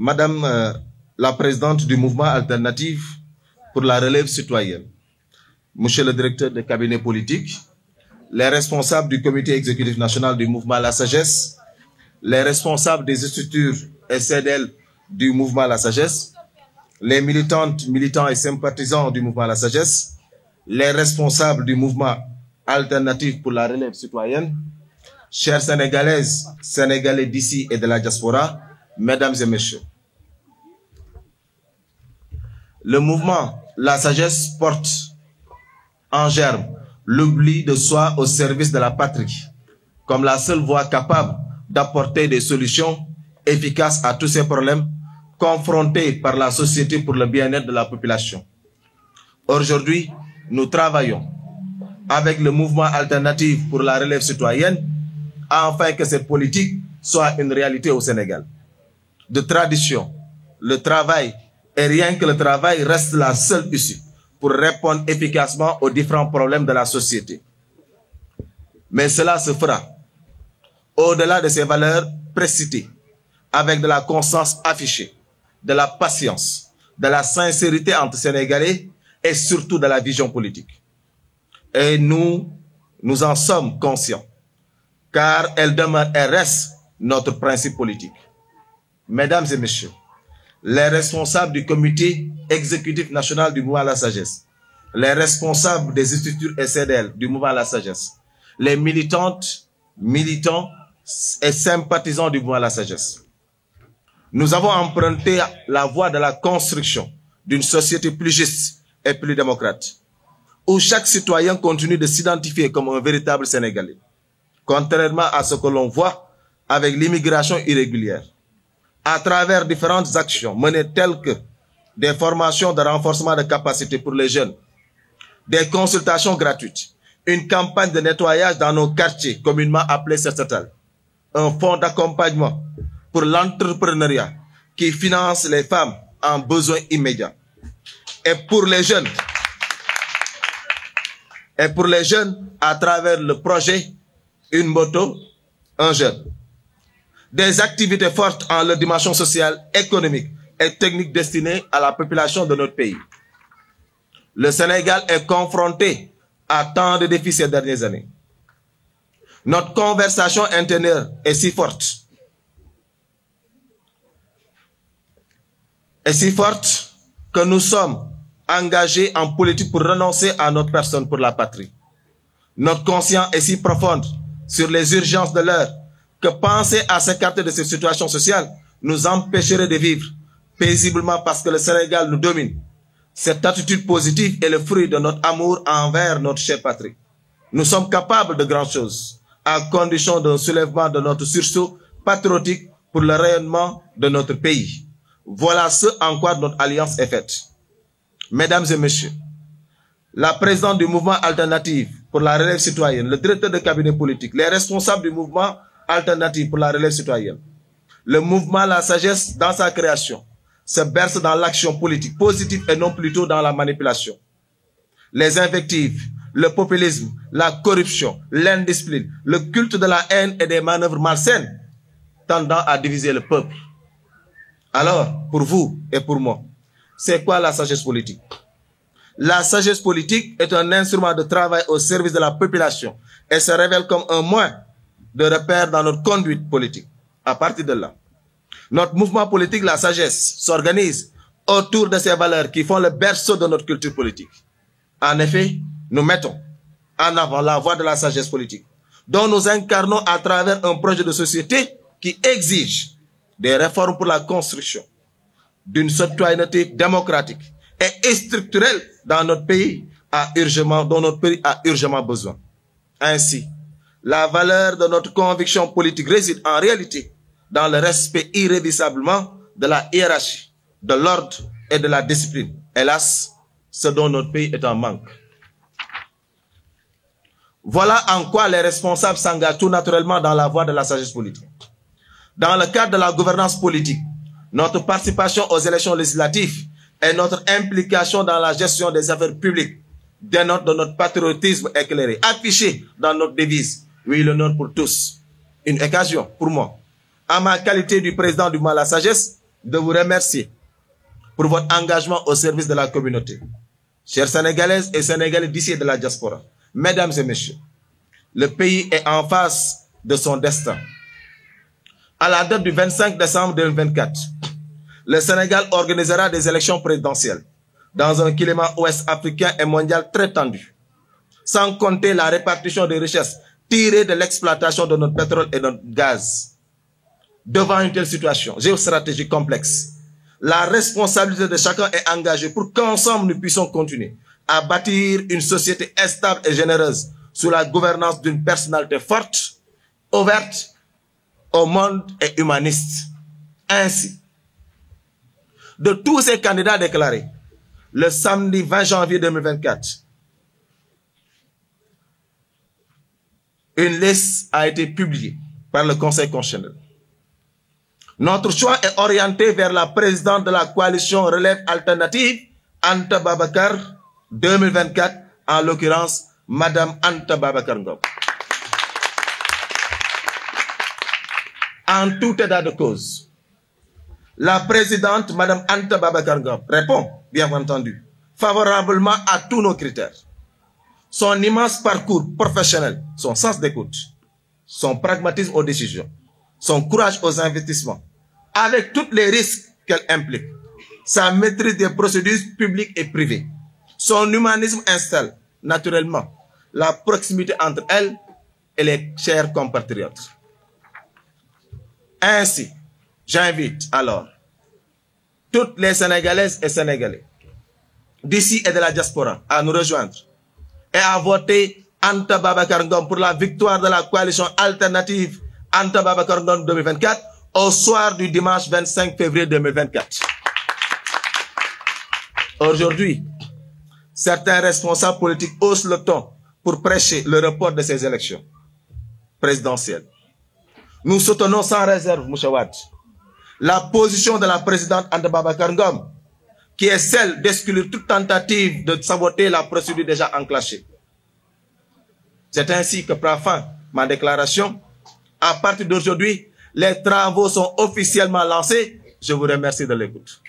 Madame la présidente du mouvement alternatif pour la relève citoyenne, Monsieur le directeur de cabinet politique, les responsables du comité exécutif national du mouvement La Sagesse, les responsables des structures et CDL du mouvement La Sagesse, les militantes, militants et sympathisants du mouvement La Sagesse, les responsables du mouvement alternatif pour la relève citoyenne, chères Sénégalaises, Sénégalais d'ici et de la diaspora, mesdames et messieurs. Le mouvement La Sagesse porte en germe l'oubli de soi au service de la patrie, comme la seule voie capable d'apporter des solutions efficaces à tous ces problèmes confrontés par la société pour le bien-être de la population. Aujourd'hui, nous travaillons avec le mouvement alternatif pour la relève citoyenne afin que cette politique soit une réalité au Sénégal. De tradition, le travail et rien que le travail reste la seule issue pour répondre efficacement aux différents problèmes de la société. Mais cela se fera au-delà de ces valeurs précitées, avec de la constance affichée, de la patience, de la sincérité entre Sénégalais et surtout de la vision politique. Et nous en sommes conscients, car elle demeure et reste notre principe politique. Mesdames et messieurs, les responsables du comité exécutif national du mouvement La Sagesse, les responsables des structures SDL du mouvement La Sagesse, les militantes, militants et sympathisants du mouvement La Sagesse. Nous avons emprunté la voie de la construction d'une société plus juste et plus démocrate, où chaque citoyen continue de s'identifier comme un véritable Sénégalais, contrairement à ce que l'on voit avec l'immigration irrégulière. À travers différentes actions menées telles que des formations de renforcement de capacité pour les jeunes, des consultations gratuites, une campagne de nettoyage dans nos quartiers communément appelés CERCETAL, un fonds d'accompagnement pour l'entrepreneuriat qui finance les femmes en besoin immédiat. Et pour les jeunes, à travers le projet Une moto, un jeune. Des activités fortes en leur dimension sociale, économique et technique destinées à la population de notre pays. Le Sénégal est confronté à tant de défis ces dernières années. Notre conversation intérieure est si forte. Que nous sommes engagés en politique pour renoncer à notre personne pour la patrie. Notre conscience est si profonde sur les urgences de l'heure que penser à s'écarter de cette situation sociale nous empêcherait de vivre paisiblement parce que le Sénégal nous domine. Cette attitude positive est le fruit de notre amour envers notre chère patrie. Nous sommes capables de grandes choses, à condition d'un soulèvement de notre sursaut patriotique pour le rayonnement de notre pays. Voilà ce en quoi notre alliance est faite. Mesdames et messieurs, la présidente du mouvement alternatif pour la relève citoyenne, le directeur de cabinet politique, les responsables du mouvement alternatif pour la relève citoyenne, le mouvement La Sagesse dans sa création se berce dans l'action politique positive et non plutôt dans la manipulation. Les invectives, le populisme, la corruption, l'indiscipline, le culte de la haine et des manœuvres malsaines tendant à diviser le peuple. Alors, pour vous et pour moi, c'est quoi la sagesse politique? La sagesse politique est un instrument de travail au service de la population et se révèle comme un moyen de repère dans notre conduite politique. À partir de là, notre mouvement politique, la sagesse, s'organise autour de ces valeurs qui font le berceau de notre culture politique. En effet, nous mettons en avant la voie de la sagesse politique, dont nous incarnons à travers un projet de société qui exige des réformes pour la construction d'une citoyenneté démocratique et structurelle dont notre pays a urgemment besoin. Ainsi, la valeur de notre conviction politique réside en réalité dans le respect irrévisablement de la hiérarchie, de l'ordre et de la discipline. Hélas, ce dont notre pays est en manque. Voilà en quoi les responsables s'engagent tout naturellement dans la voie de la sagesse politique. Dans le cadre de la gouvernance politique, notre participation aux élections législatives et notre implication dans la gestion des affaires publiques dénotent de notre patriotisme éclairé, affiché dans notre devise « Oui, l'honneur pour tous ». Une occasion pour moi, à ma qualité du président du mouvement La Sagesse, de vous remercier pour votre engagement au service de la communauté. Chers Sénégalaises et Sénégalais d'ici et de la diaspora, mesdames et messieurs, le pays est en face de son destin. À la date du 25 décembre 2024, le Sénégal organisera des élections présidentielles dans un climat ouest-africain et mondial très tendu, sans compter la répartition des richesses tirées de l'exploitation de notre pétrole et de notre gaz. Devant une telle situation géostratégique complexe, la responsabilité de chacun est engagée pour qu'ensemble nous puissions continuer à bâtir une société stable et généreuse sous la gouvernance d'une personnalité forte, ouverte au monde et humaniste. Ainsi, de tous ces candidats déclarés, le samedi 20 janvier 2024, une liste a été publiée par le Conseil constitutionnel. Notre choix est orienté vers la présidente de la coalition Relève Alternative, Anta Babacar 2024, en l'occurrence, Madame Anta Babacar Ngom. En tout état de cause, la présidente, Madame Anta Babacar Ngom, répond, bien entendu, favorablement à tous nos critères. Son immense parcours professionnel, son sens d'écoute, son pragmatisme aux décisions, son courage aux investissements, avec tous les risques qu'elle implique, sa maîtrise des procédures publiques et privées, son humanisme installe naturellement la proximité entre elle et les chers compatriotes. Ainsi, j'invite alors toutes les Sénégalaises et Sénégalais d'ici et de la diaspora à nous rejoindre et à voter Anta Babacar Ngom pour la victoire de la coalition alternative Anta Babacar Ngom 2024 au soir du dimanche 25 février 2024. Aujourd'hui, certains responsables politiques haussent le ton pour prêcher le report de ces élections présidentielles. Nous soutenons sans réserve, M. Wade, la position de la présidente Anta Babacar Ngom, qui est celle d'exclure toute tentative de saboter la procédure déjà enclenchée. C'est ainsi que prend fin ma déclaration. À partir d'aujourd'hui, les travaux sont officiellement lancés. Je vous remercie de l'écoute.